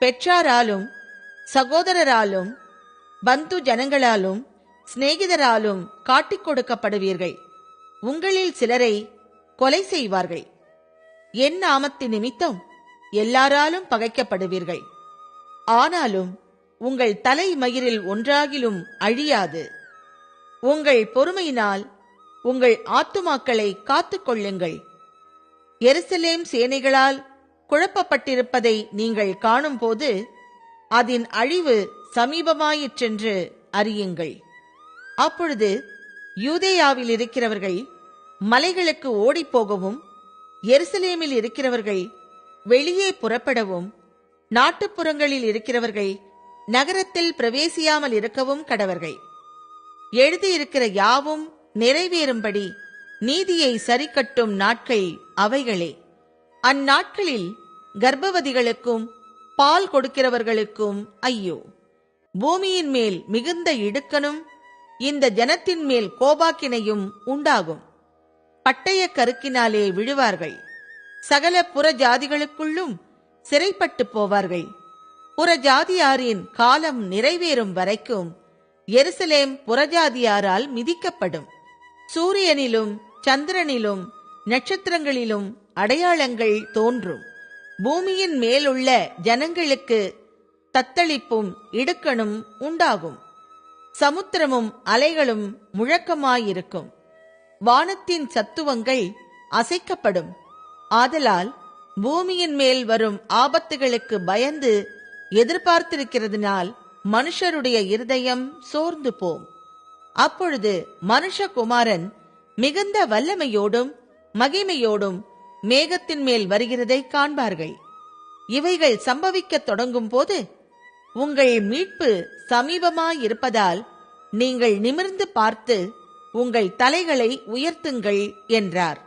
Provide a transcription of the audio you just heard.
பெற்றாராலும் சகோதரராலும் பந்து ஜனங்களாலும் சிநேகிதராலும் காட்டிக் கொடுக்கப்படுவீர்கள். உங்களில் சிலரை கொலை செய்வார்கள். என் நாமத்தின் நிமித்தம் எல்லாராலும் பகைக்கப்படுவீர்கள். ஆனாலும் உங்கள் தலை மயிரில் ஒன்றாகிலும் அழியாது. உங்கள் பொறுமையினால் உங்கள் ஆத்துமாக்களை காத்துக் கொள்ளுங்கள். எருசலேம் சேனைகளால் குழப்பப்பட்டிருப்பதை நீங்கள் காணும்போது அதன் அழிவு சமீபமாயிற்றென்று அறியுங்கள். அப்பொழுது யூதேயாவில் இருக்கிறவர்கள் மலைகளுக்கு ஓடிப்போகவும், எருசலேமில் இருக்கிறவர்கள் வெளியே புறப்படவும், நாட்டுப்புறங்களில் இருக்கிறவர்கள் நகரத்தில் பிரவேசியாமல் இருக்கவும் கடவர்கள். எழுதியிருக்கிற யாவும் நிறைவேறும்படி நீதியை சரிக்கட்டும் நாட்கள் அவைகளே. அந்நாட்களில் கர்ப்பவதிகளுக்கும் பால் கொடுக்கிறவர்களுக்கும் ஐயோ! பூமியின் மேல் மிகுந்த இடுக்கணும், இந்த ஜனத்தின் மேல் கோபாக்கினையும் உண்டாகும். பட்டய கருக்கினாலே விழுவார்கள். சகல புறஜாதிகளுக்குள்ளும் சிறைப்பட்டு போவார்கள். புறஜாதியாரின் காலம் நிறைவேறும் வரைக்கும் எருசலேம் புறஜாதியாரால் மிதிக்கப்படும். சூரியனிலும் சந்திரனிலும் நட்சத்திரங்களிலும் அடையாளங்கள் தோன்றும். பூமியின் மேலுள்ள ஜனங்களுக்கு தத்தளிப்பும் இடுக்கணும் உண்டாகும். சமுத்திரமும் அலைகளும் முழக்கமாயிருக்கும். வானத்தின் சத்துவங்கள் அசைக்கப்படும். ஆதலால் பூமியின் மேல் வரும் ஆபத்துகளுக்கு பயந்து எதிர்பார்த்திருக்கிறதுனால் மனுஷருடைய இருதயம் சோர்ந்து போம். அப்பொழுது மனுஷகுமாரன் மிகுந்த வல்லமையோடும் மகிமையோடும் மேகத்தின் மேல் வருகிறதை காண்பார்கள். இவைகள் சம்பவிக்கத் தொடங்கும் போது உங்கள் மீட்பு சமீபமாயிருப்பதால் நீங்கள் நிமிர்ந்து பார்த்து உங்கள் தலைகளை உயர்த்துங்கள் என்றார்.